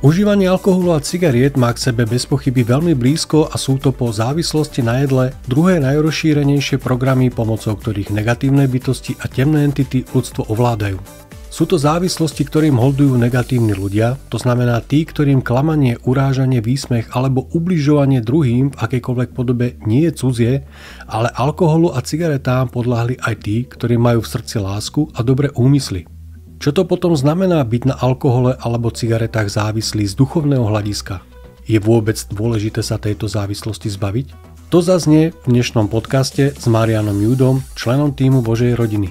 Užívanie alkoholu a cigariet má k sebe bez pochyby veľmi blízko a sú to po závislosti na jedle druhé najrozšírenejšie programy, pomocou ktorých negatívne bytosti a temné entity ľudstvo ovládajú. Sú to závislosti, ktorým holdujú negatívni ľudia, to znamená tí, ktorým klamanie, urážanie, výsmech alebo ubližovanie druhým v akejkoľvek podobe nie je cudzie, ale alkoholu a cigaretám podľahli aj tí, ktorí majú v srdci lásku a dobré úmysly. Čo to potom znamená byť na alkohole alebo cigaretách závislý z duchovného hľadiska? Je vôbec dôležité sa tejto závislosti zbaviť? To zaznie v dnešnom podcaste s Marianom Judom, členom týmu Božej rodiny.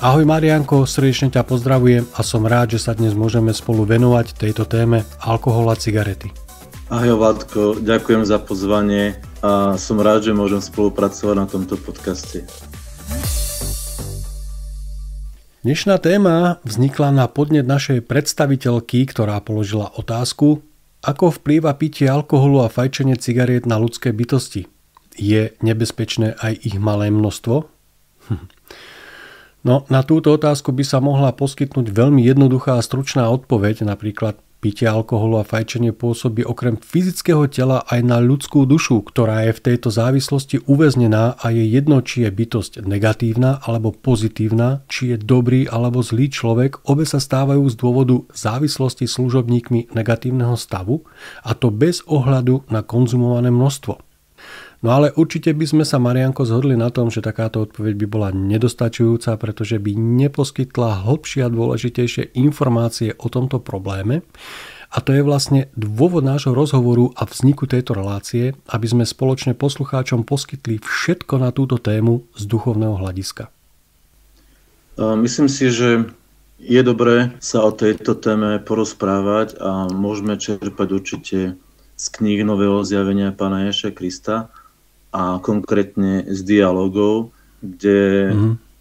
Ahoj Marianko, srdečne ťa pozdravujem a som rád, že sa dnes môžeme spolu venovať tejto téme alkohol a cigarety. Ahoj Vládko, ďakujem za pozvanie a som rád, že môžem spolupracovať na tomto podcaste. Dnešná téma vznikla na podnet našej predstaviteľky, ktorá položila otázku, ako vplýva pitie alkoholu a fajčenie cigariet na ľudské bytosti. Je nebezpečné aj ich malé množstvo? No, na túto otázku by sa mohla poskytnúť veľmi jednoduchá a stručná odpoveď, napríklad pitie alkoholu a fajčenie pôsobí okrem fyzického tela aj na ľudskú dušu, ktorá je v tejto závislosti uväznená a je jedno, či je bytosť negatívna alebo pozitívna, či je dobrý alebo zlý človek, obe sa stávajú z dôvodu závislosti služobníkmi negatívneho stavu, a to bez ohľadu na konzumované množstvo. No ale určite by sme sa, Marianko, zhodli na tom, že takáto odpoveď by bola nedostačujúca, pretože by neposkytla hlbšie a dôležitejšie informácie o tomto probléme. A to je vlastne dôvod nášho rozhovoru a vzniku tejto relácie, aby sme spoločne poslucháčom poskytli všetko na túto tému z duchovného hľadiska. Myslím si, že je dobré sa o tejto téme porozprávať a môžeme čerpať určite z kníh Nového zjavenia Pána Ježiša Krista a konkrétne z dialogov, kde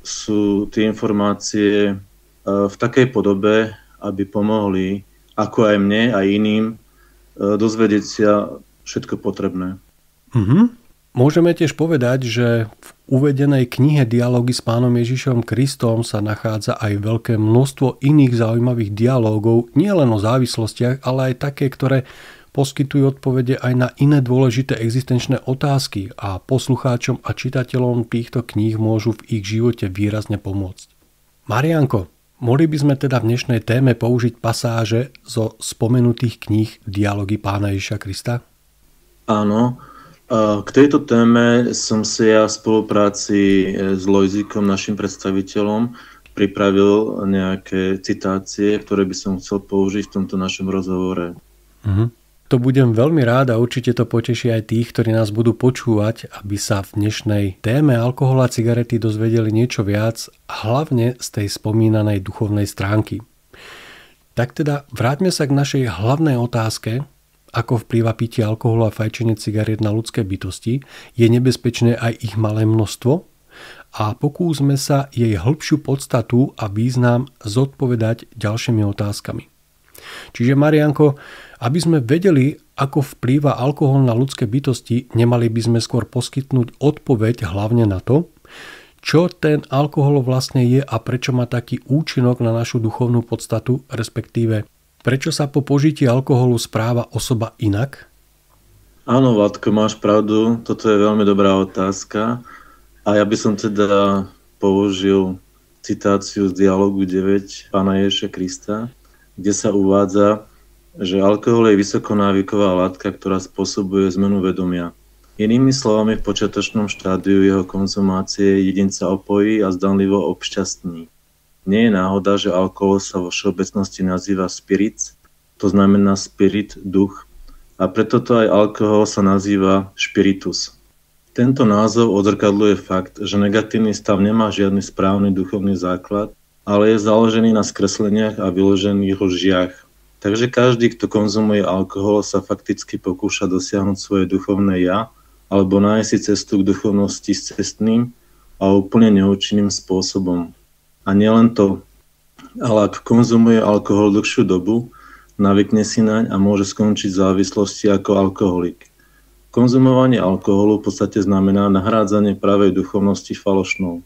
sú tie informácie v takej podobe, aby pomohli ako aj mne, aj iným dozvedieť sa všetko potrebné. Môžeme tiež povedať, že v uvedenej knihe Dialógy s Pánom Ježišom Kristom sa nachádza aj veľké množstvo iných zaujímavých dialógov, nielen o závislostiach, ale aj také, ktoré poskytujú odpovede aj na iné dôležité existenčné otázky a poslucháčom a čitateľom týchto kníh môžu v ich živote výrazne pomôcť. Marianko, mohli by sme teda v dnešnej téme použiť pasáže zo spomenutých kníh Dialógy Pána Ježiša Krista? Áno, k tejto téme som si ja v spolupráci s Lojzikom, našim predstaviteľom, pripravil nejaké citácie, ktoré by som chcel použiť v tomto našom rozhovore. To budem veľmi rád a určite to poteší aj tých, ktorí nás budú počúvať, aby sa v dnešnej téme alkohol a cigarety dozvedeli niečo viac, hlavne z tej spomínanej duchovnej stránky. Tak teda vráťme sa k našej hlavnej otázke, ako vplýva pitie alkoholu a fajčenie cigariet na ľudské bytosti, je nebezpečné aj ich malé množstvo? A pokúsme sa jej hĺbšiu podstatu a význam zodpovedať ďalšími otázkami. Čiže Marianko, aby sme vedeli, ako vplýva alkohol na ľudské bytosti, nemali by sme skôr poskytnúť odpoveď hlavne na to, čo ten alkohol vlastne je a prečo má taký účinok na našu duchovnú podstatu, respektíve prečo sa po požití alkoholu správa osoba inak? Áno, Vládko, máš pravdu, toto je veľmi dobrá otázka a ja by som teda použil citáciu z Dialógu 9 Pána Ježiša Krista, kde sa uvádza, že alkohol je vysokonávyková látka, ktorá spôsobuje zmenu vedomia. Inými slovami, v počiatočnom štádiu jeho konzumácie jedinca opojí a zdanlivo obšťastní. Nie je náhoda, že alkohol sa vo všeobecnosti nazýva spirits, to znamená spirit, duch, a preto to aj alkohol sa nazýva spiritus. Tento názov odzrkadľuje fakt, že negatívny stav nemá žiadny správny duchovný základ, ale je založený na skresleniach a vyložených lžiach. Takže každý, kto konzumuje alkohol, sa fakticky pokúša dosiahnuť svoje duchovné ja, alebo nájsť si cestu k duchovnosti s cestným a úplne neúčinným spôsobom. A nielen to, ale ak konzumuje alkohol dlhšiu dobu, navykne si naň a môže skončiť v závislosti ako alkoholik. Konzumovanie alkoholu v podstate znamená nahrádzanie pravej duchovnosti falošnou.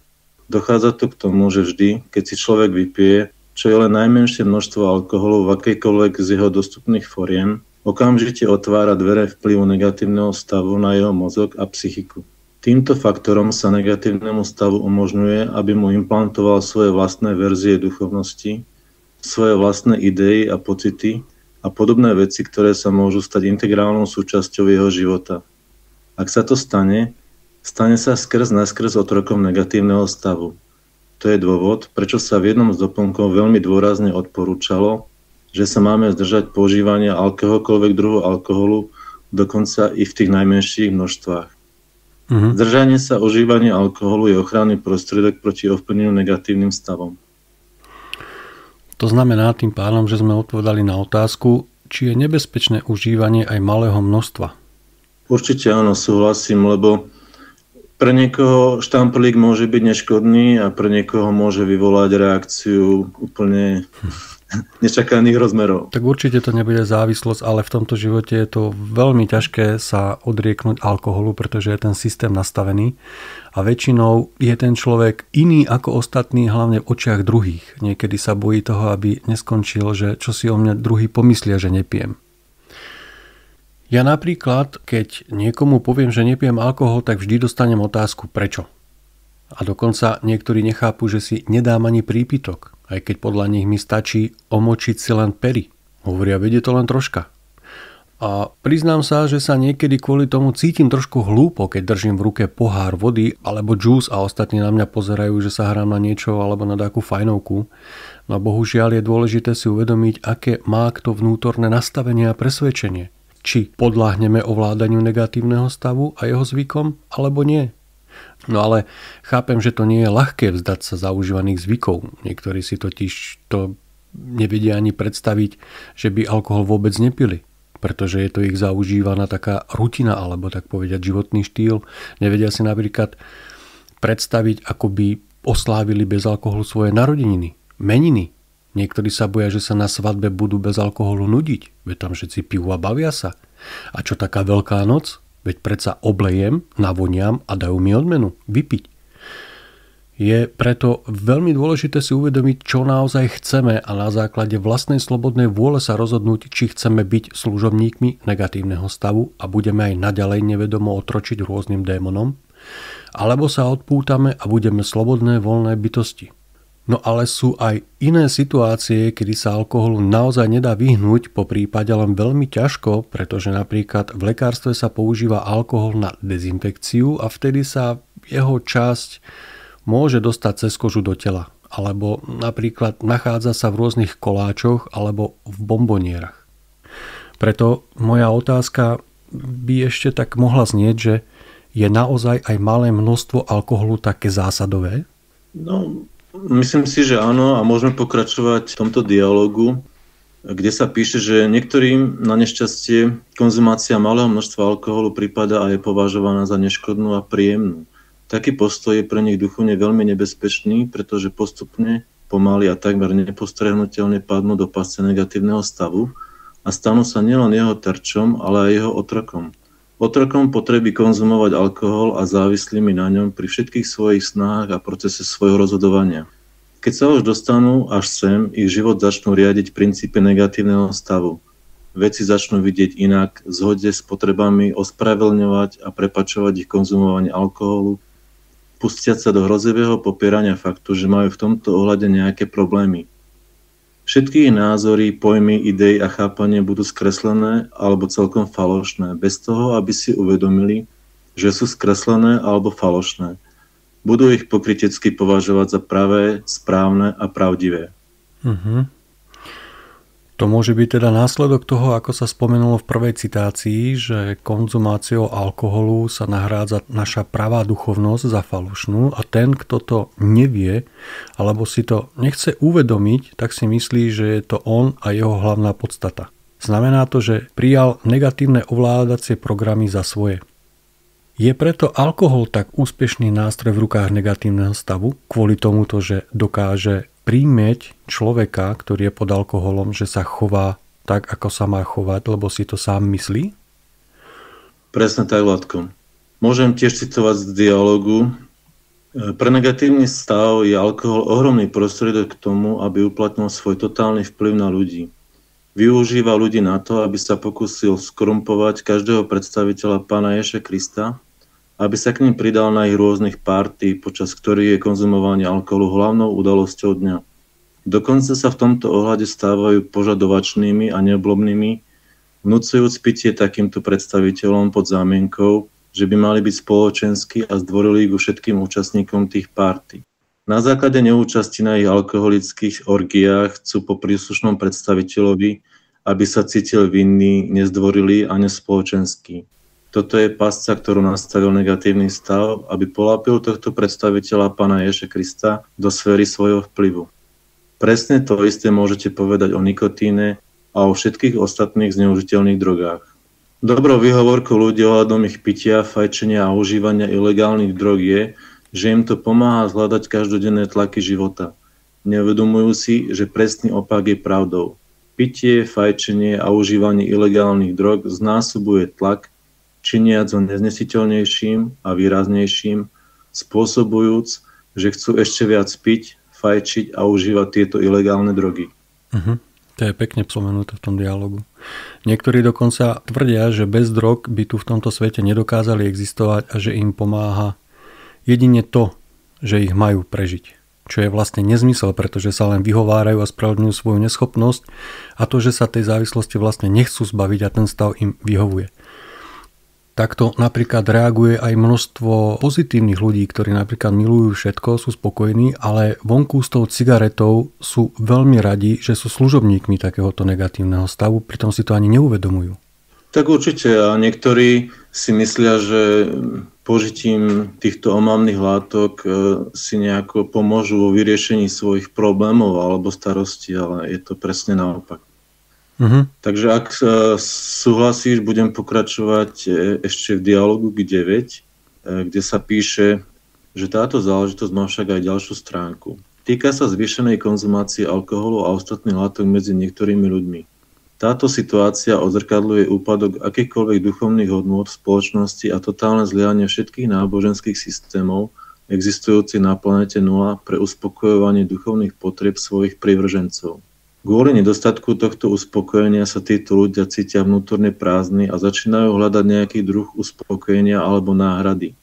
Dochádza to k tomu, že vždy, keď si človek vypije, čo je len najmenšie množstvo alkoholu v akejkoľvek z jeho dostupných foriem, okamžite otvára dvere vplyvu negatívneho stavu na jeho mozog a psychiku. Týmto faktorom sa negatívnemu stavu umožňuje, aby mu implantoval svoje vlastné verzie duchovnosti, svoje vlastné idei a pocity a podobné veci, ktoré sa môžu stať integrálnou súčasťou jeho života. Ak sa to stane sa skrz naskrz otrokom negatívneho stavu. To je dôvod, prečo sa v jednom z doplnkov veľmi dôrazne odporúčalo, že sa máme zdržať používania akéhokoľvek druhu alkoholu, dokonca i v tých najmenších množstvách. Zdržanie sa užívania alkoholu je ochranný prostriedok proti ovplyvneniu negatívnym stavom. To znamená tým pádom, že sme odpovedali na otázku, či je nebezpečné užívanie aj malého množstva. Určite áno, súhlasím, lebo pre niekoho štamprlík môže byť neškodný a pre niekoho môže vyvolať reakciu úplne nečakaných rozmerov. Tak určite to nebude závislosť, ale v tomto živote je to veľmi ťažké sa odrieknúť alkoholu, pretože je ten systém nastavený a väčšinou je ten človek iný ako ostatní, hlavne v očiach druhých. Niekedy sa bojí toho, aby neskončil, že čo si o mne druhý pomyslia, že nepijem. Ja napríklad, keď niekomu poviem, že nepijem alkohol, tak vždy dostanem otázku prečo. A dokonca niektorí nechápu, že si nedám ani prípitok, aj keď podľa nich mi stačí omočiť si len pery. Hovoria, vedie to len troška. A priznám sa, že sa niekedy kvôli tomu cítim trošku hlúpo, keď držím v ruke pohár vody alebo džús a ostatní na mňa pozerajú, že sa hrám na niečo alebo na takú fajnovku. No bohužiaľ je dôležité si uvedomiť, aké má kto vnútorné nastavenie a presvedčenie. Či podľahneme ovládaniu negatívneho stavu a jeho zvykom, alebo nie. No ale chápem, že to nie je ľahké vzdať sa zaužívaných zvykov. Niektorí si totiž to nevedia ani predstaviť, že by alkohol vôbec nepili, pretože je to ich zaužívaná taká rutina, alebo tak povedať životný štýl. Nevedia si napríklad predstaviť, ako by oslávili bez alkoholu svoje narodeniny, meniny. Niektorí sa boja, že sa na svadbe budú bez alkoholu nudiť, veď tam všetci pijú a bavia sa. A čo taká Veľká noc? Veď predsa oblejem, navoniam a dajú mi odmenu, vypiť. Je preto veľmi dôležité si uvedomiť, čo naozaj chceme a na základe vlastnej slobodnej vôle sa rozhodnúť, či chceme byť služobníkmi negatívneho stavu a budeme aj naďalej nevedomo otročiť rôznym démonom, alebo sa odpútame a budeme slobodné, voľné bytosti. No ale sú aj iné situácie, kedy sa alkoholu naozaj nedá vyhnúť, po prípade len veľmi ťažko, pretože napríklad v lekárstve sa používa alkohol na dezinfekciu a vtedy sa jeho časť môže dostať cez kožu do tela. Alebo napríklad nachádza sa v rôznych koláčoch alebo v bombonierach. Preto moja otázka by ešte tak mohla znieť, že je naozaj aj malé množstvo alkoholu také zásadové? No, myslím si, že áno a môžeme pokračovať v tomto dialogu, kde sa píše, že niektorým na nešťastie konzumácia malého množstva alkoholu prípada a je považovaná za neškodnú a príjemnú. Taký postoj je pre nich duchovne veľmi nebezpečný, pretože postupne, pomaly a takmer nepostrehnuteľne padnú do pasce negatívneho stavu a stanú sa nielen jeho terčom, ale aj jeho otrokom. Otrokom potreby konzumovať alkohol a závislými na ňom pri všetkých svojich snahách a procese svojho rozhodovania. Keď sa už dostanú až sem, ich život začnú riadiť princípy negatívneho stavu. Veci začnú vidieť inak, v zhode s potrebami ospravedlňovať a prepačovať ich konzumovanie alkoholu, pustiať sa do hrozivého popierania faktu, že majú v tomto ohľade nejaké problémy. Všetky ich názory, pojmy, idei a chápanie budú skreslené alebo celkom falošné, bez toho, aby si uvedomili, že sú skreslené alebo falošné. Budú ich pokrytecky považovať za pravé, správne a pravdivé. To môže byť teda následok toho, ako sa spomenulo v prvej citácii, že konzumáciou alkoholu sa nahrádza naša pravá duchovnosť za falošnú a ten, kto to nevie alebo si to nechce uvedomiť, tak si myslí, že je to on a jeho hlavná podstata. Znamená to, že prijal negatívne ovládacie programy za svoje. Je preto alkohol tak úspešný nástroj v rukách negatívneho stavu kvôli tomuto, že dokáže príjmeť človeka, ktorý je pod alkoholom, že sa chová tak, ako sa má chovať, lebo si to sám myslí? Presne tak, Vladko. Môžem tiež citovať z dialogu, Pre negatívny stav je alkohol ohromný prostriedok k tomu, aby uplatnil svoj totálny vplyv na ľudí. Využíva ľudí na to, aby sa pokúsil skorumpovať každého predstaviteľa Pána Ježiša Krista, aby sa k ním pridal na ich rôznych párty, počas ktorých je konzumovanie alkoholu hlavnou udalosťou dňa. Dokonca sa v tomto ohľade stávajú požadovačnými a neoblomnými, vnúcujúc pitie takýmto predstaviteľom pod zámienkou, že by mali byť spoločenskí a zdvorili ku všetkým účastníkom tých párty. Na základe neúčasti na ich alkoholických orgiách chcú po príslušnom predstaviteľovi, aby sa cítil vinný, nezdvorilý a nespoločenský. Toto je pasca, ktorú nastavil negatívny stav, aby polápil tohto predstaviteľa Pána Ježiša Krista do sféry svojho vplyvu. Presne to isté môžete povedať o nikotíne a o všetkých ostatných zneužiteľných drogách. Dobrou výhovorkou ľudí ohľadom ich pitia, fajčenia a užívania ilegálnych drog je, že im to pomáha zvládať každodenné tlaky života. Neuvedomujú si, že presný opak je pravdou. Pitie, fajčenie a užívanie ilegálnych drog znásobuje tlak, činiac ho neznesiteľnejším a výraznejším, spôsobujúc, že chcú ešte viac piť, fajčiť a užívať tieto ilegálne drogy. To je pekne spomenuté v tom dialogu. Niektorí dokonca tvrdia, že bez drog by tu v tomto svete nedokázali existovať a že im pomáha jedine to, že ich majú prežiť. Čo je vlastne nezmysel, pretože sa len vyhovárajú a spravodňujú svoju neschopnosť a to, že sa tej závislosti vlastne nechcú zbaviť a ten stav im vyhovuje. Takto napríklad reaguje aj množstvo pozitívnych ľudí, ktorí napríklad milujú všetko, sú spokojní, ale vonku s tou cigaretou sú veľmi radi, že sú služobníkmi takéhoto negatívneho stavu, pritom si to ani neuvedomujú. Tak určite a niektorí si myslia, že požitím týchto omamných látok si nejako pomôžu vo vyriešení svojich problémov alebo starostí, ale je to presne naopak. Takže ak súhlasíš, budem pokračovať ešte v dialogu 9, kde sa píše, že táto záležitosť má však aj ďalšiu stránku. Týka sa zvýšenej konzumácie alkoholu a ostatných látok medzi niektorými ľuďmi. Táto situácia odzrkadľuje úpadok akýchkoľvek duchovných hodnôt v spoločnosti a totálne zlyhanie všetkých náboženských systémov existujúcich na planete Nula pre uspokojovanie duchovných potrieb svojich privržencov. Kvôli nedostatku tohto uspokojenia sa títo ľudia cítia vnútorne prázdni a začínajú hľadať nejaký druh uspokojenia alebo náhrady.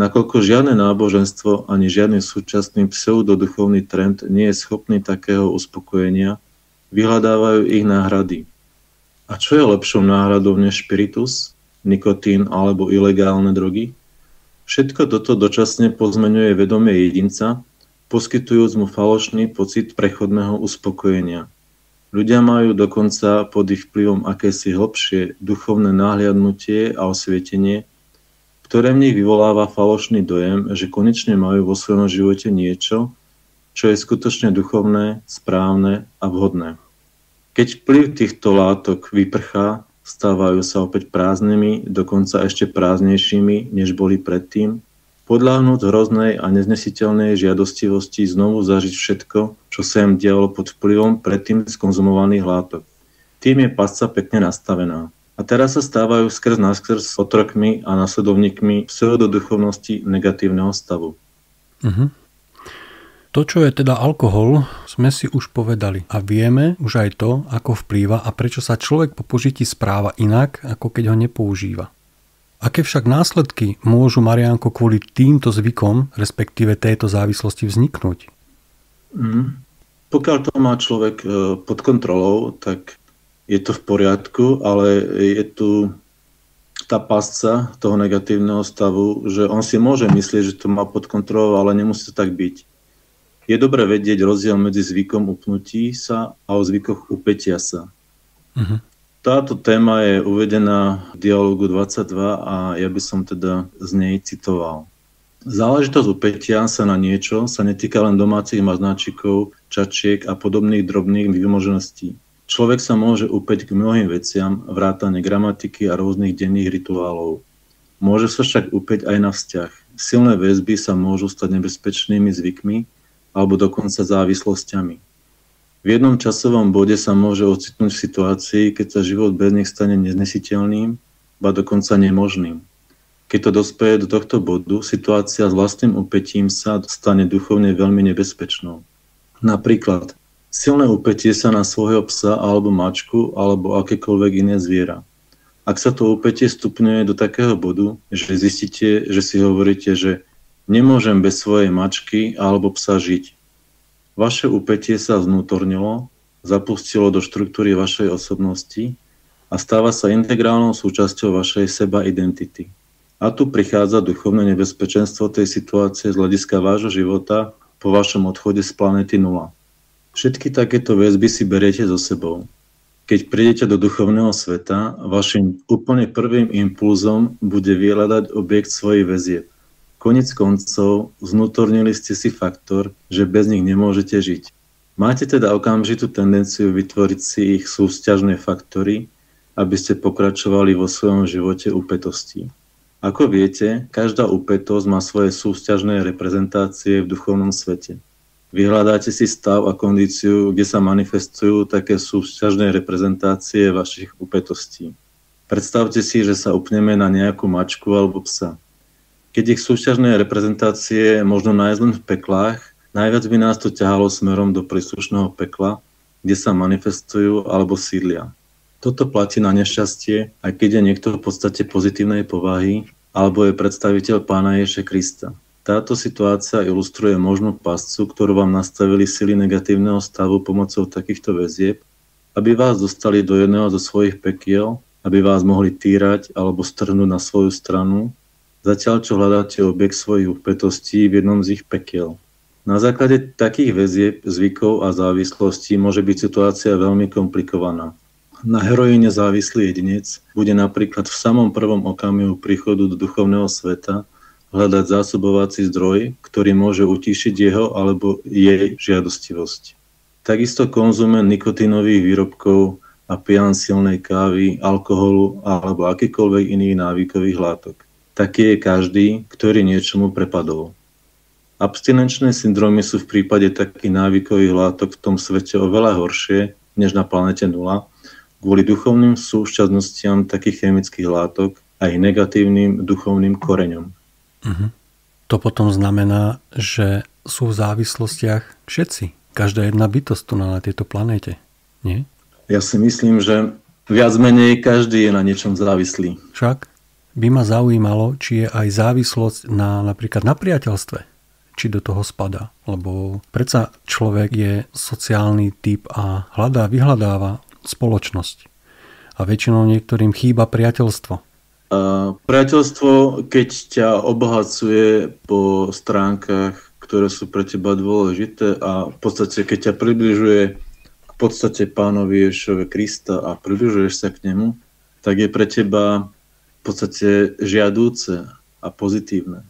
Nakoľko žiadne náboženstvo ani žiadny súčasný pseudoduchovný trend nie je schopný takého uspokojenia, vyhľadávajú ich náhrady. A čo je lepšou náhradou než spiritus, nikotín alebo ilegálne drogy? Všetko toto dočasne pozmeňuje vedomie jedinca, poskytujúc mu falošný pocit prechodného uspokojenia. Ľudia majú dokonca pod ich vplyvom akési hlbšie duchovné nahliadnutie a osvietenie, ktoré v nich vyvoláva falošný dojem, že konečne majú vo svojom živote niečo, čo je skutočne duchovné, správne a vhodné. Keď vplyv týchto látok vyprchá, stávajú sa opäť prázdnymi, dokonca ešte prázdnejšími, než boli predtým, podľahnúť hroznej a neznesiteľnej žiadostivosti znovu zažiť všetko, čo sa im dialo pod vplyvom predtým skonzumovaných látok. Tým je pasca pekne nastavená. A teraz sa stávajú skrz naskrz otrokmi a nasledovníkmi pseudoduchovnosti negatívneho stavu. To, čo je teda alkohol, sme si už povedali a vieme už aj to, ako vplýva a prečo sa človek po požití správa inak, ako keď ho nepoužíva. Aké však následky môžu, Mariánko, kvôli týmto zvykom, respektíve tejto závislosti vzniknúť? Pokiaľ to má človek pod kontrolou, tak je to v poriadku, ale je tu tá pasca toho negatívneho stavu, že on si môže myslieť, že to má pod kontrolou, ale nemusí to tak byť. Je dobré vedieť rozdiel medzi zvykom upnutí sa a o zvykoch upätia sa. Táto téma je uvedená v dialogu 22 a ja by som teda z nej citoval. Záležitosť upätia sa na niečo sa netýka len domácich maznáčikov, čačiek a podobných drobných výmožeností. Človek sa môže upäť k mnohým veciam, vrátane gramatiky a rôznych denných rituálov. Môže sa však upäť aj na vzťah. Silné väzby sa môžu stať nebezpečnými zvykmi alebo dokonca závislosťami. V jednom časovom bode sa môže ocitnúť v situácii, keď sa život bez nich stane neznesiteľným, ba dokonca nemožným. Keď to dospeje do tohto bodu, situácia s vlastným úpetím sa stane duchovne veľmi nebezpečnou. Napríklad, silné úpetie sa na svojho psa alebo mačku alebo akékoľvek iné zviera. Ak sa to úpetie stupňuje do takého bodu, že zistíte, že si hovoríte, že nemôžem bez svojej mačky alebo psa žiť. Vaše úpetie sa vnútornilo, zapustilo do štruktúry vašej osobnosti a stáva sa integrálnou súčasťou vašej seba identity. A tu prichádza duchovné nebezpečenstvo tej situácie z hľadiska vášho života po vašom odchode z planéty 0. Všetky takéto väzby si beriete so sebou. Keď prídete do duchovného sveta, vašim úplne prvým impulzom bude vyhľadať objekt svojich väzieb. Koniec koncov zvnútornili ste si faktor, že bez nich nemôžete žiť. Máte teda okamžitú tendenciu vytvoriť si ich súsťažné faktory, aby ste pokračovali vo svojom živote úpetosti. Ako viete, každá úpetosť má svoje súsťažné reprezentácie v duchovnom svete. Vyhľadáte si stav a kondíciu, kde sa manifestujú také súsťažné reprezentácie vašich úpetostí. Predstavte si, že sa upneme na nejakú mačku alebo psa. Keď ich súťažné reprezentácie možno nájsť len v peklách, najviac by nás to ťahalo smerom do príslušného pekla, kde sa manifestujú alebo sídlia. Toto platí na nešťastie, aj keď je niekto v podstate pozitívnej povahy, alebo je predstaviteľ Pána Ježiša Krista. Táto situácia ilustruje možnú pascu, ktorú vám nastavili sily negatívneho stavu pomocou takýchto väzieb, aby vás dostali do jedného zo svojich pekiel, aby vás mohli týrať alebo strhnúť na svoju stranu, zatiaľ čo hľadáte objekt svojich úpetostí v jednom z ich pekiel. Na základe takých väzieb, zvykov a závislostí môže byť situácia veľmi komplikovaná. Na heroíne závislý jedinec bude napríklad v samom prvom okamihu príchodu do duchovného sveta hľadať zásobovací zdroj, ktorý môže utíšiť jeho alebo jej žiadostivosť. Takisto konzument nikotínových výrobkov a pijan silnej kávy, alkoholu alebo akýkoľvek iných návykových látok. Taký je každý, ktorý niečomu prepadol. Abstinenčné syndromy sú v prípade takých návykových látok v tom svete oveľa horšie než na planete 0, kvôli duchovným súšťadnostiam takých chemických látok a ich negatívnym duchovným koreňom. To potom znamená, že sú v závislostiach všetci. Každá jedna bytosť tu na tejto planéte, nie? Ja si myslím, že viac menej každý je na niečom závislý. Však by ma zaujímalo, či je aj závislosť napríklad na priateľstve, či do toho spadá. Lebo predsa človek je sociálny typ a vyhľadáva spoločnosť. A väčšinou niektorým chýba priateľstvo. Priateľstvo, keď ťa obohacuje po stránkach, ktoré sú pre teba dôležité a v podstate, keď ťa približuje k podstate Pánovi Ježišovi Krista a približuješ sa k nemu, tak je pre teba v podstate žiadúce a pozitívne.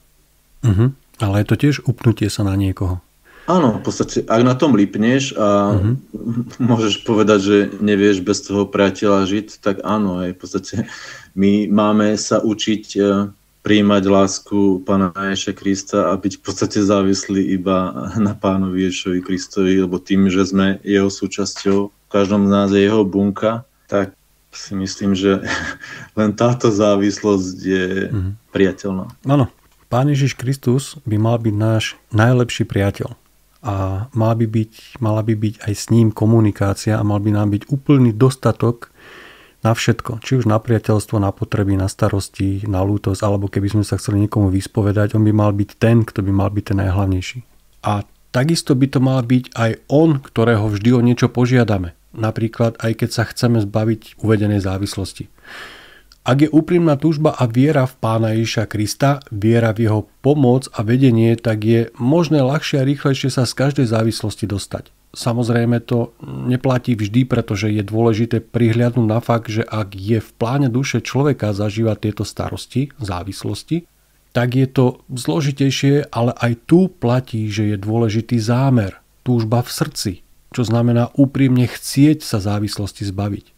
Ale je to tiež upnutie sa na niekoho. Áno, v podstate, ak na tom lipneš a môžeš povedať, že nevieš bez toho priateľa žiť, tak áno, v podstate my máme sa učiť prijímať lásku Pána Ježiša Krista a byť v podstate závislí iba na Pánovi Ježišovi Kristovi, lebo tým, že sme jeho súčasťou, v každom z nás je jeho bunka, tak si myslím, že len táto závislosť je priateľná. Áno, Pán Ježiš Kristus by mal byť náš najlepší priateľ. A mala by byť aj s ním komunikácia a mal by nám byť úplný dostatok na všetko. Či už na priateľstvo, na potreby, na starosti, na lútosť, alebo keby sme sa chceli niekomu vyspovedať, on by mal byť ten, kto by mal byť ten najhlavnejší. A takisto by to mal byť aj on, ktorého vždy o niečo požiadame. Napríklad aj keď sa chceme zbaviť uvedenej závislosti. Ak je úprimná túžba a viera v Pána Ježiša Krista, viera v jeho pomoc a vedenie, tak je možné ľahšie a rýchlejšie sa z každej závislosti dostať. Samozrejme to neplatí vždy, pretože je dôležité prihliadnúť na fakt, že ak je v pláne duše človeka zažívať tieto starosti, závislosti, tak je to zložitejšie, ale aj tu platí, že je dôležitý zámer, túžba v srdci, čo znamená úprimne chcieť sa závislosti zbaviť.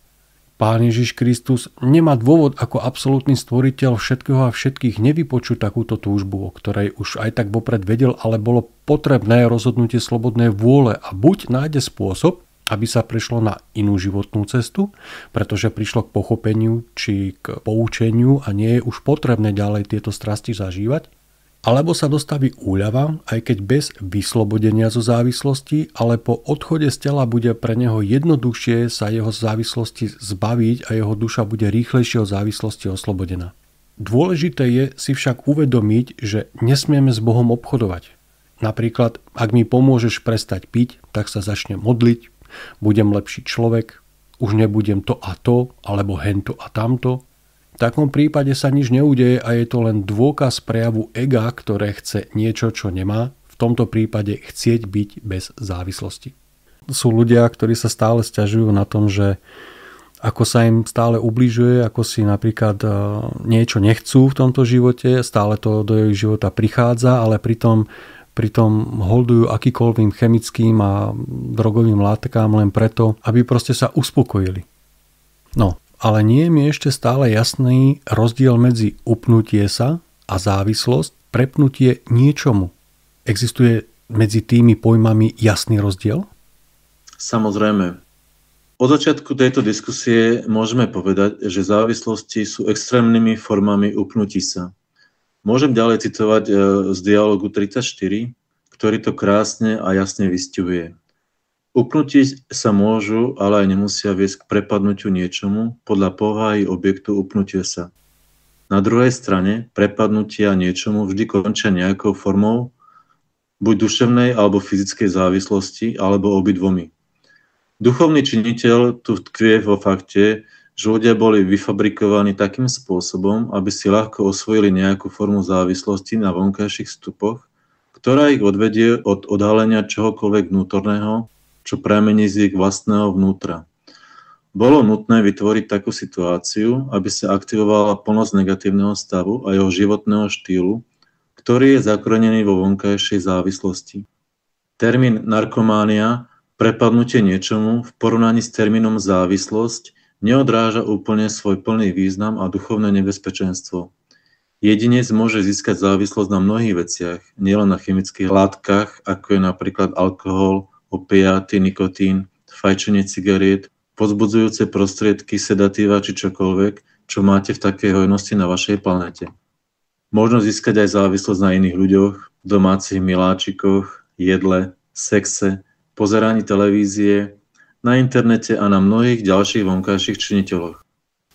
Pán Ježiš Kristus nemá dôvod ako absolútny stvoriteľ všetkého a všetkých nevypočuť takúto túžbu, o ktorej už aj tak vopred vedel, ale bolo potrebné rozhodnutie slobodnej vôle a buď nájde spôsob, aby sa prešlo na inú životnú cestu, pretože prišlo k pochopeniu či k poučeniu a nie je už potrebné ďalej tieto strasti zažívať, alebo sa dostaví úľava, aj keď bez vyslobodenia zo závislosti, ale po odchode z tela bude pre neho jednoduchšie sa jeho závislosti zbaviť a jeho duša bude rýchlejšie od závislosti oslobodená. Dôležité je si však uvedomiť, že nesmieme s Bohom obchodovať. Napríklad, ak mi pomôžeš prestať piť, tak sa začnem modliť, budem lepší človek, už nebudem to a to, alebo hento a tamto. V takom prípade sa nič neudeje a je to len dôkaz prejavu ega, ktoré chce niečo, čo nemá, v tomto prípade chcieť byť bez závislosti. Sú ľudia, ktorí sa stále sťažujú na tom, že ako sa im stále ubližuje, ako si napríklad niečo nechcú v tomto živote, stále to do ich života prichádza, ale pritom holdujú akýkoľvým chemickým a drogovým látkám len preto, aby proste sa uspokojili. No, ale nie je mi ešte stále jasný rozdiel medzi upnutie sa a závislosť, prepnutie niečomu. Existuje medzi tými pojmami jasný rozdiel? Samozrejme. Od začiatku tejto diskusie môžeme povedať, že závislosti sú extrémnymi formami upnutí sa. Môžem ďalej citovať z dialógu 34, ktorý to krásne a jasne vysťahuje. Upnutí sa môžu, ale aj nemusia viesť k prepadnutiu niečomu podľa povahy objektu upnutia sa. Na druhej strane, prepadnutia niečomu vždy končia nejakou formou buď duševnej alebo fyzickej závislosti, alebo obidvomi. Duchovný činiteľ tu tkvie vo fakte, že ľudia boli vyfabrikovaní takým spôsobom, aby si ľahko osvojili nejakú formu závislosti na vonkajších vstupoch, ktorá ich odvedie od odhalenia čohokoľvek vnútorného, čo pramení z ich vlastného vnútra. Bolo nutné vytvoriť takú situáciu, aby sa aktivovala plnosť negatívneho stavu a jeho životného štýlu, ktorý je zakorenený vo vonkajšej závislosti. Termín narkománia, prepadnutie niečomu v porovnaní s termínom závislosť, neodráža úplne svoj plný význam a duchovné nebezpečenstvo. Jedinec môže získať závislosť na mnohých veciach, nielen na chemických látkach, ako je napríklad alkohol, opiáty, nikotín, fajčenie cigariet, povzbudzujúce prostriedky, sedatíva či čokoľvek, čo máte v takej hojnosti na vašej planete. Možno získať aj závislosť na iných ľuďoch, domácich miláčikoch, jedle, sexe, pozeraní televízie, na internete a na mnohých ďalších vonkajších činiteľoch.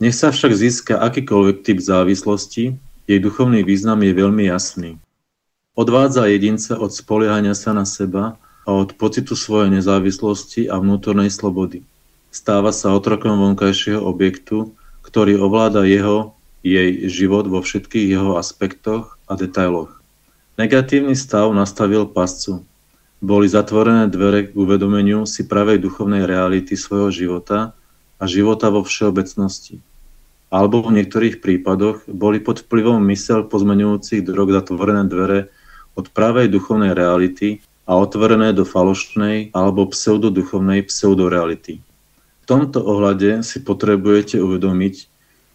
Nech sa však získa akýkoľvek typ závislosti, jej duchovný význam je veľmi jasný. Odvádza jedinca od spoliehania sa na seba a od pocitu svojej nezávislosti a vnútornej slobody. Stáva sa otrokom vonkajšieho objektu, ktorý ovláda jej život vo všetkých jeho aspektoch a detailoch. Negatívny stav nastavil pascu. Boli zatvorené dvere k uvedomeniu si pravej duchovnej reality svojho života a života vo všeobecnosti. Alebo v niektorých prípadoch boli pod vplyvom myseľ pozmeňujúcich drog zatvorené dvere od pravej duchovnej reality a otvorené do falošnej alebo pseudoduchovnej pseudoreality. V tomto ohľade si potrebujete uvedomiť,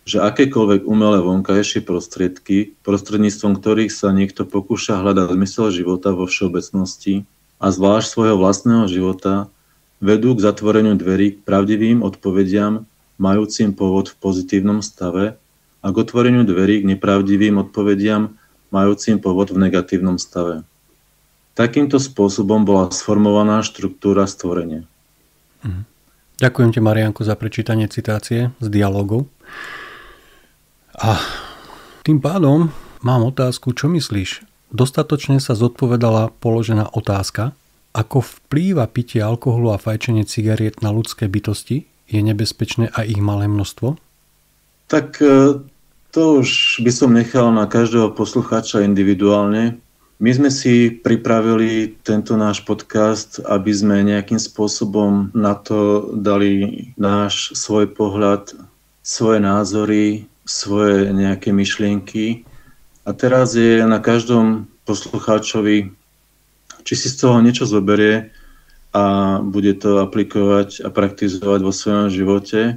že akékoľvek umelé vonkajšie prostriedky, prostredníctvom ktorých sa niekto pokúša hľadať zmysel života vo všeobecnosti, a zvlášť svojho vlastného života, vedú k zatvoreniu dverí k pravdivým odpovediam, majúcim pôvod v pozitívnom stave, a k otvoreniu dverí k nepravdivým odpovediam, majúcim pôvod v negatívnom stave. Takýmto spôsobom bola sformovaná štruktúra stvorenia. Ďakujem ti, Mariánko, za prečítanie citácie z dialogov. A tým pádom mám otázku, čo myslíš? Dostatočne sa zodpovedala položená otázka, ako vplýva pitie alkoholu a fajčenie cigariet na ľudské bytosti? Je nebezpečné aj ich malé množstvo? Tak to už by som nechal na každého poslucháča individuálne. My sme si pripravili tento náš podcast, aby sme nejakým spôsobom na to dali náš svoj pohľad, svoje názory, svoje nejaké myšlienky. A teraz je na každom poslucháčovi, či si z toho niečo zoberie a bude to aplikovať a praktizovať vo svojom živote.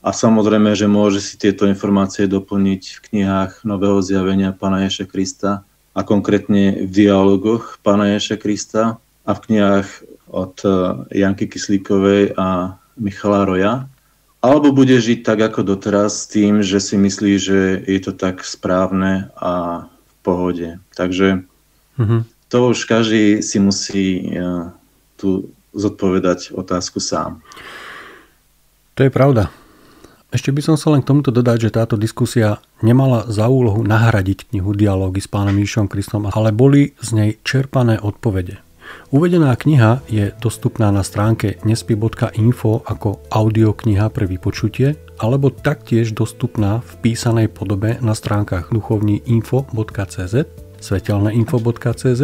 A samozrejme, že môže si tieto informácie doplniť v knihách Nového zjavenia Pána Ježiša Krista a konkrétne v dialogoch Pána Ježiša Krista a v knihách od Janky Kyslíkovej a Michala Roja, alebo bude žiť tak ako doteraz s tým, že si myslí, že je to tak správne a v pohode. Takže to už každý si musí tu zodpovedať otázku sám. To je pravda. Ešte by som sa len k tomuto dodať, že táto diskusia nemala za úlohu nahradiť knihu Dialógy s Pánom Ježišom Kristom, ale boli z nej čerpané odpovede. Uvedená kniha je dostupná na stránke nespy.info ako audiokniha pre vypočutie, alebo taktiež dostupná v písanej podobe na stránkach duchovniinfo.cz, svetelneinfo.cz,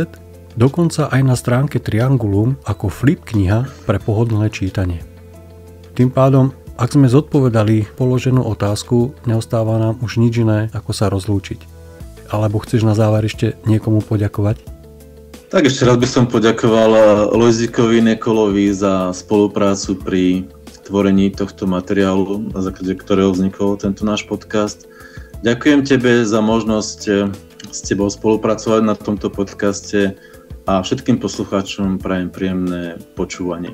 dokonca aj na stránke Triangulum ako flip kniha pre pohodlné čítanie. Tým pádom, ak sme zodpovedali položenú otázku, neostáva nám už nič iné, ako sa rozlúčiť. Alebo chceš na záver ešte niekomu poďakovať? Tak ešte raz by som poďakoval Lojzíkovi Nekolovi za spoluprácu pri tvorení tohto materiálu, na základe ktorého vznikol tento náš podcast. Ďakujem tebe za možnosť s tebou spolupracovať na tomto podcaste a všetkým poslucháčom prajem príjemné počúvanie.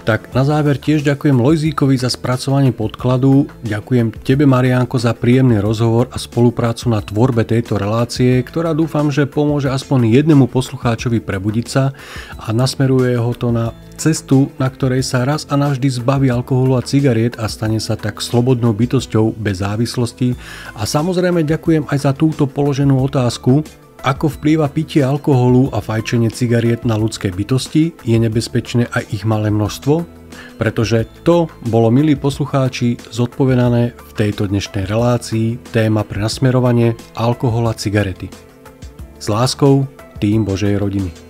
Tak na záver tiež ďakujem Lojzíkovi za spracovanie podkladu, ďakujem tebe, Mariánko, za príjemný rozhovor a spoluprácu na tvorbe tejto relácie, ktorá dúfam, že pomôže aspoň jednému poslucháčovi prebudiť sa a nasmeruje ho to na cestu, na ktorej sa raz a navždy zbaví alkoholu a cigariet a stane sa tak slobodnou bytosťou bez závislosti. A samozrejme ďakujem aj za túto položenú otázku. Ako vplýva pitie alkoholu a fajčenie cigariet na ľudské bytosti? Je nebezpečné aj ich malé množstvo? Pretože to bolo, milí poslucháči, zodpovedané v tejto dnešnej relácii téma pre nasmerovanie alkohol a cigarety. S láskou, tým Božej rodiny.